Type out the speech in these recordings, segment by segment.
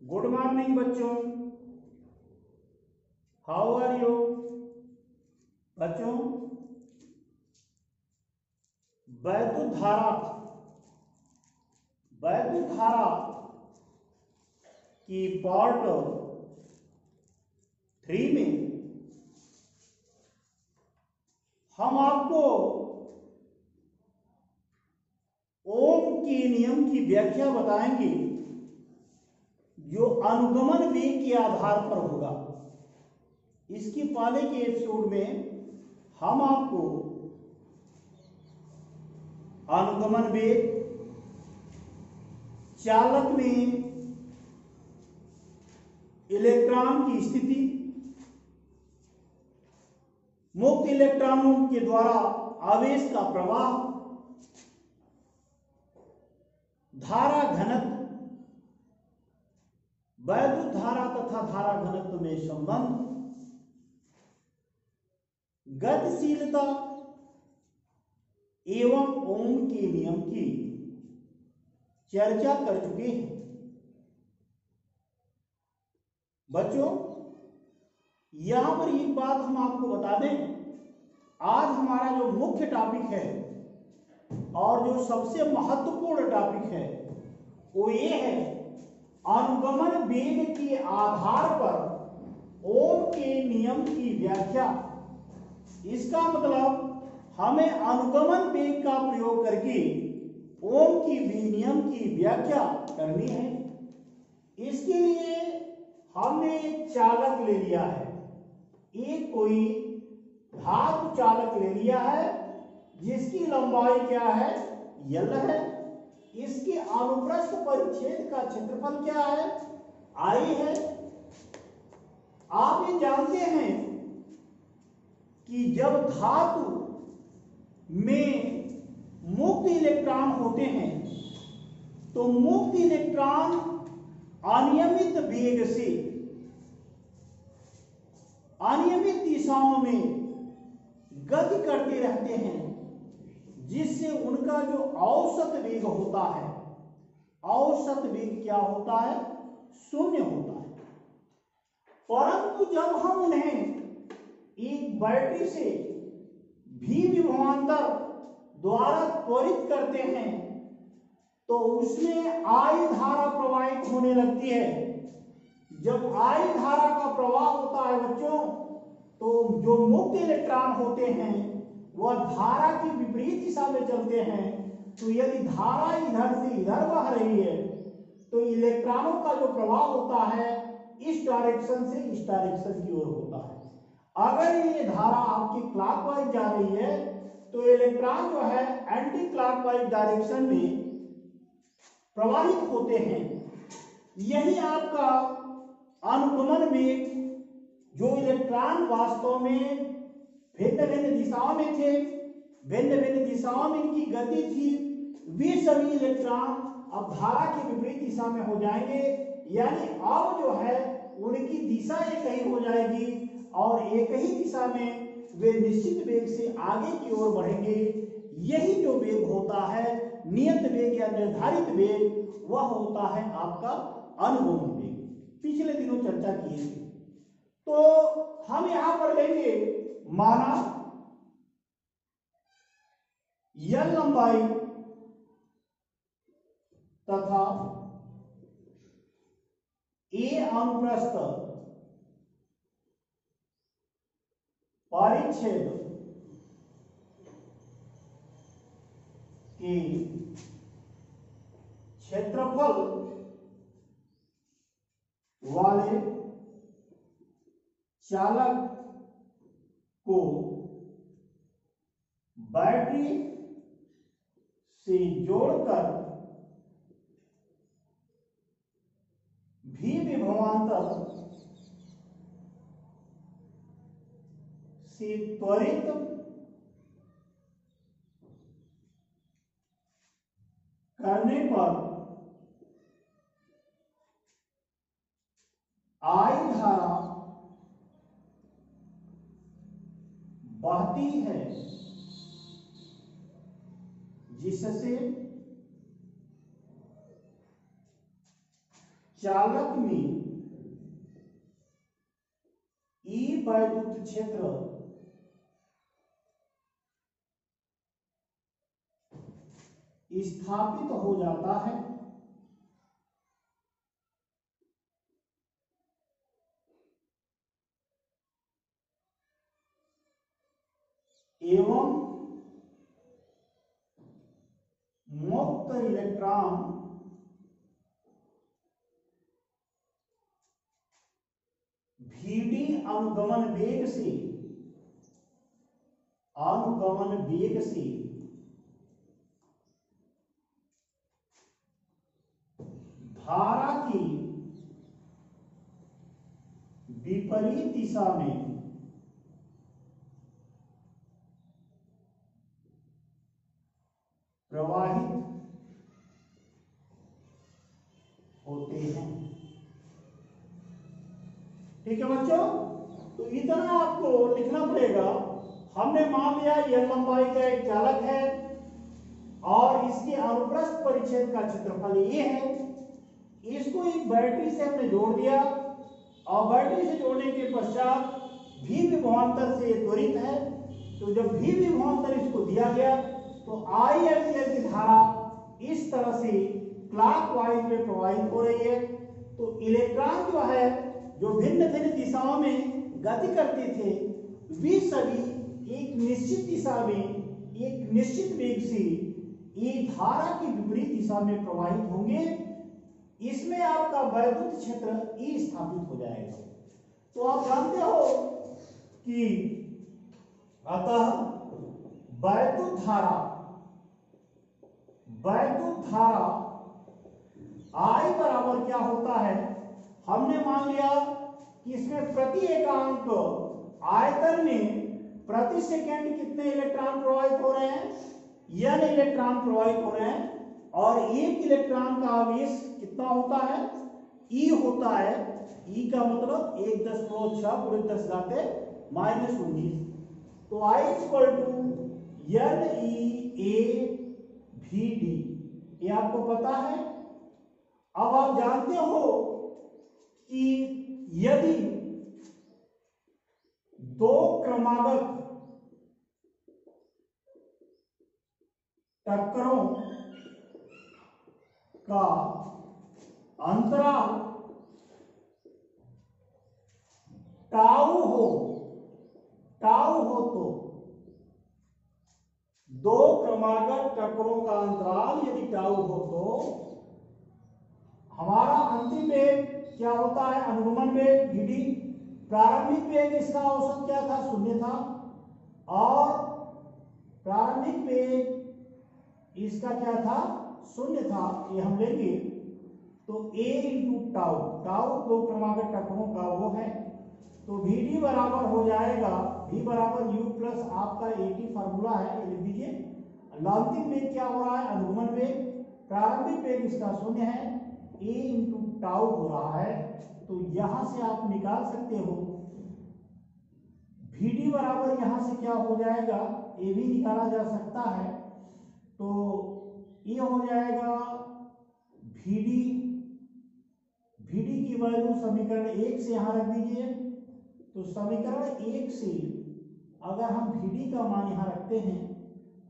Good morning बच्चों, how are you बच्चों। वैद्युत धारा की पार्ट 3 में हम आपको ओम के नियम की व्याख्या बताएंगे जो अनुगमन वेग के आधार पर होगा। इसके पहले के एपिसोड में हम आपको अनुगमन वेग, चालक में इलेक्ट्रॉन की स्थिति, मुक्त इलेक्ट्रॉनों के द्वारा आवेश का प्रवाह, धारा घनत्व, वैद्युत धारा तथा धारा घनत्व में संबंध, गतिशीलता एवं ओम के नियम की चर्चा कर चुके हैं। बच्चों, यहां पर एक बात हम आपको बता दें, आज हमारा जो मुख्य टॉपिक है और जो सबसे महत्वपूर्ण टॉपिक है वो ये है अनुगमन वेग के आधार पर ओम के नियम की व्याख्या। इसका मतलब हमें अनुगमन वेग का प्रयोग करके ओम की नियम की व्याख्या करनी है। इसके लिए हमने एक चालक ले लिया है, एक कोई धातु चालक ले लिया है जिसकी लंबाई क्या है, यल है। इसके अनुप्रस्थ परिच्छेद का क्षेत्रफल क्या है, आई है। आप ये जानते हैं कि जब धातु में मुक्त इलेक्ट्रॉन होते हैं तो मुक्त इलेक्ट्रॉन अनियमित वेग से अनियमित दिशाओं में गति करते रहते हैं, जिससे उनका जो औसत वेग होता है, औसत वेग क्या होता है, शून्य होता है। परंतु जब हम उन्हें एक बैटरी से भी विभवांतर द्वारा त्वरित करते हैं तो उसमें आई धारा प्रवाहित होने लगती है। जब आई धारा का प्रवाह होता है बच्चों, तो जो मुक्त इलेक्ट्रॉन होते हैं वह धारा की विपरीत दिशा में चलते हैं। तो यदि धारा इधर से इधर बह रही है तो इलेक्ट्रॉनों का जो प्रवाह होता है इस डायरेक्शन से इस डायरेक्शन की ओर होता है। अगर ये धारा आपकी क्लॉकवाइज जा रही है तो इलेक्ट्रॉन जो है एंटी क्लॉकवाइज डायरेक्शन में प्रवाहित होते हैं। यही आपका अनुगमन वेग, जो इलेक्ट्रॉन वास्तव में भिन्न भिन्न दिशाओं में थे, भिन्न भिन्न दिशाओं में इनकी गति थी, वे सभी इलेक्ट्रॉन अब धारा की विपरीत दिशा में हो जाएंगे। यानी अब जो है उनकी दिशा एक ही हो जाएगी और एक ही दिशा में वे निश्चित वेग से आगे की ओर बढ़ेंगे। यही जो वेग होता है, नियत वेग या निर्धारित वेग, वह होता है आपका अनुगमन वेग। पिछले दिनों चर्चा की है। तो हम यहां पर लेंगे, माना यल लंबाई तथा ए अनुप्रस्थ परिच्छेद के क्षेत्रफल वाले चालक को बैटरी से जोड़कर भी विभवांतर से त्वरित करने पर आई धारा बहती है, जिससे चालक में E वैद्युत क्षेत्र स्थापित हो जाता है एवं मुक्त इलेक्ट्रॉन Vd अनुगमन वेग से धारा की विपरीत दिशा में प्रवाहित होते हैं। ठीक है बच्चों, तो इतना आपको लिखना पड़ेगा। हमने मान लिया यह लंबाई का एक चालक है और इसके अनुप्रस्थ परिच्छेद का क्षेत्रफल ये है। इसको एक बैटरी से हमने जोड़ दिया और बैटरी से जोड़ने के पश्चात भी विभवांतर से त्वरित है। तो जब भी विभवांतर इसको दिया गया तो आई एम्पियर की धारा इस तरह से क्लॉकवाइज में प्रवाहित हो रही है। तो इलेक्ट्रॉन जो है जो भिन्न भिन्न दिशाओं में गति करते थे वे सभी एक निश्चित दिशा में एक निश्चित वेग से ये धारा की विपरीत दिशा में प्रवाहित होंगे। इसमें आपका वैद्युत क्षेत्र E स्थापित हो जाएगा। तो आप जानते हो कि अतः वैद्युत धारा I बराबर क्या होता है, हमने मान लिया कि इसमें प्रति एकांक आयतन में प्रति सेकंड कितने इलेक्ट्रॉन प्रवाहित हो रहे हैं, n इलेक्ट्रॉन प्रवाहित हो रहे हैं और एक इलेक्ट्रॉन का आवेश कितना होता है, E होता है। E का मतलब 1.6 × 10⁻⁻19। तो I = NeAVD, ये आपको पता है। अब आप जानते हो कि यदि दो क्रमागत टक्करों का अंतराल टाउ हो तो दो क्रमागत टक्करों का अंतराल यदि टाउ हो तो हमारा अंतिम वेग क्या होता है, अनुगमन वेग Vd। प्रारंभिक वेग इसका औसत क्या था, 0 था और प्रारंभिक वेग इसका क्या था, 0 था। ये हम लेंगे तो A × टाउ दो क्रमागत टक्करों का वो है। तो Vd बराबर हो जाएगा V = U + आपका AT फार्मूला है, ये लिख दीजिए। अंतिम वेग क्या हो रहा है, अनुगमन वेग। प्रारंभिक वेग इसका 0 है, A × टाउ हो रहा है। तो यहां से आप निकाल सकते हो Vd बराबर यहां से क्या हो जाएगा, A भी निकाला जा सकता है। तो ये हो जाएगा Vd की वैल्यू समीकरण 1 से यहां रख दीजिए। तो समीकरण 1 से अगर हम Vd का मान यहां रखते हैं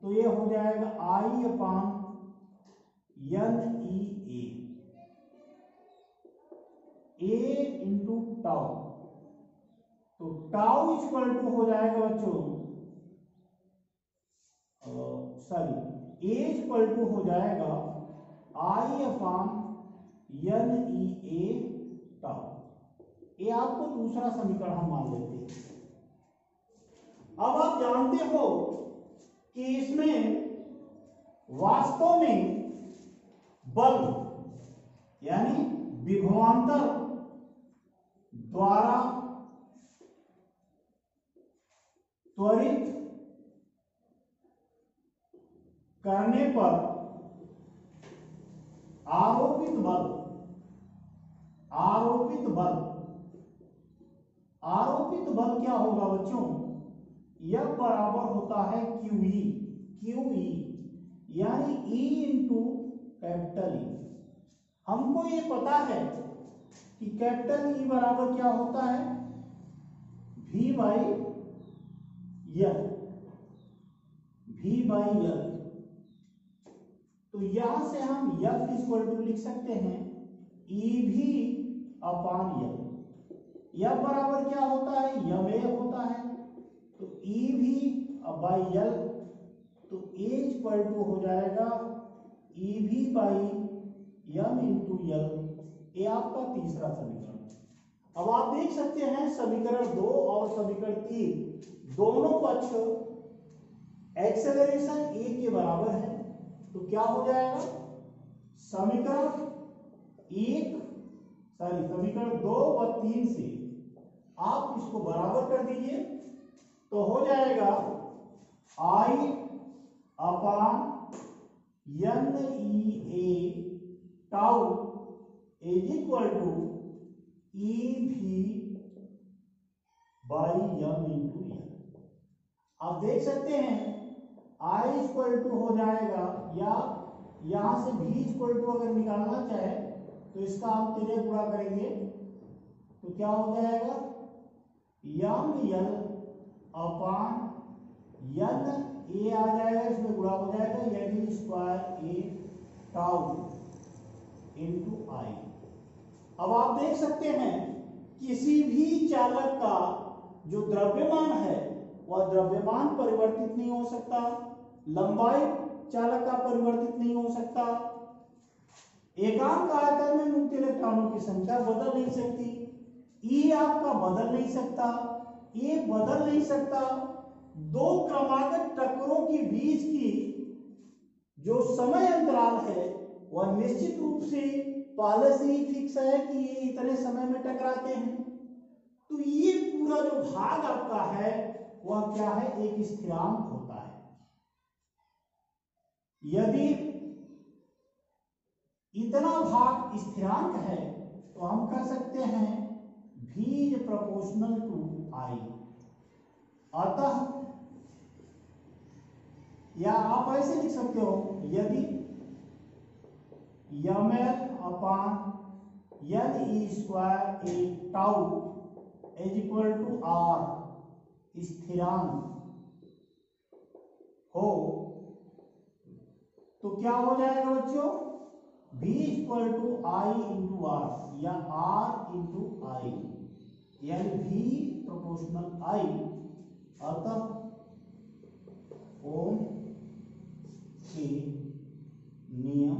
तो ये हो जाएगा I/NeA A × टाउ। तो टाउ = हो जाएगा बच्चों, सॉरी A = हो जाएगा I/NeA टाउ। ये आपको दूसरा समीकरण हम मान लेते हैं। अब आप जानते हो कि इसमें वास्तव में बल यानी विभवांतर द्वारा त्वरित करने पर आरोपित बल क्या होगा बच्चों, यह बराबर होता है QE यानी E × E। हमको ये पता है कि कैपिटल ई बराबर क्या होता है, V by L, V by यल। तो यहां से हम F इक्वल टू लिख सकते हैं EV अपान यल। F बराबर क्या होता है, यम होता है, तो EV बाई यल, तो A इक्वल टू हो जाएगा EV बाई यम इंटू यल। ये आपका तीसरा समीकरण। अब आप देख सकते हैं समीकरण 2 और समीकरण 3 दोनों पक्ष एक्सेलरेशन a के बराबर है। तो क्या हो जाएगा, समीकरण 2 व 3 से आप इसको बराबर कर दीजिए, तो हो जाएगा I अपान एन ई ए टाउ इज इक्वल टू ई भी बाई यम इंटू यल। आप देख सकते हैं I इक्वल टू हो जाएगा, या यहां से V इक्वल टू अगर निकालना चाहे तो इसका हम तिर्यक गुणा करेंगे, तो क्या हो जाएगा यम यल अपान यन ए आ जाएगा, इसमें गुणा हो जाएगा यानी स्क्वायर ए टाउ इंटू आई। अब आप देख सकते हैं किसी भी चालक का जो द्रव्यमान है वह द्रव्यमान परिवर्तित नहीं हो सकता, लंबाई चालक का परिवर्तित नहीं हो सकता, एकांक आयतन में मुक्त इलेक्ट्रॉनों की संख्या बदल नहीं सकती, ई आपका बदल नहीं सकता, ए बदल नहीं सकता। दो क्रमागत टक्करों के बीच की जो समय अंतराल है वह निश्चित रूप से पहले से ही फिक्स है कि ये इतने समय में टकराते हैं। तो ये पूरा जो भाग आपका है वह क्या है, एक स्थिरांक होता है। यदि इतना भाग स्थिरांक है तो हम कह सकते हैं V is proportional to I। अतः या आप ऐसे लिख सकते हो, यदि ml upon N e square a tau is equal to R स्थिरांक हो, तो क्या हो जाएगा बच्चों, V equal to I into R या R इंटू आई, यानी V प्रोपोर्शनल I। अतः ओम के नियम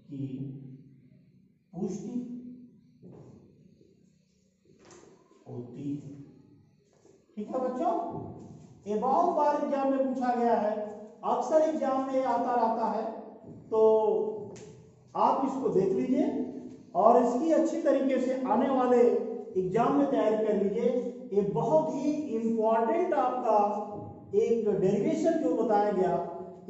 की पुष्टि होती है। ठीक है बच्चों, ये बहुत बार एग्जाम में पूछा गया है, अक्सर एग्जाम में आता रहता है, तो आप इसको देख लीजिए और इसकी अच्छी तरीके से आने वाले एग्जाम में तैयारी कर लीजिए। ये बहुत ही इंपॉर्टेंट आपका एक डेरिवेशन जो बताया गया,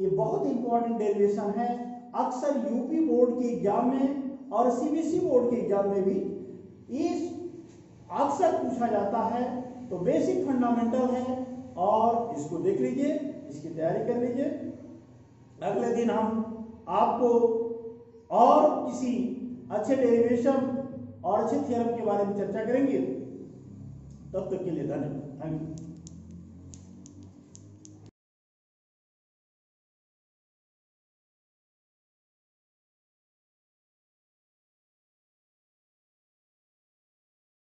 ये बहुत इंपॉर्टेंट डेरिवेशन है। अक्सर यूपी बोर्ड के एग्जाम में और सीबीएसई बोर्ड के एग्जाम में भी इस अक्सर पूछा जाता है। तो बेसिक फंडामेंटल है और इसको देख लीजिए, इसकी तैयारी कर लीजिए। अगले दिन हम आपको और किसी अच्छे डेरिवेशन और अच्छे थ्योरम के बारे में चर्चा करेंगे। तब तक के लिए धन्यवाद। Thank you.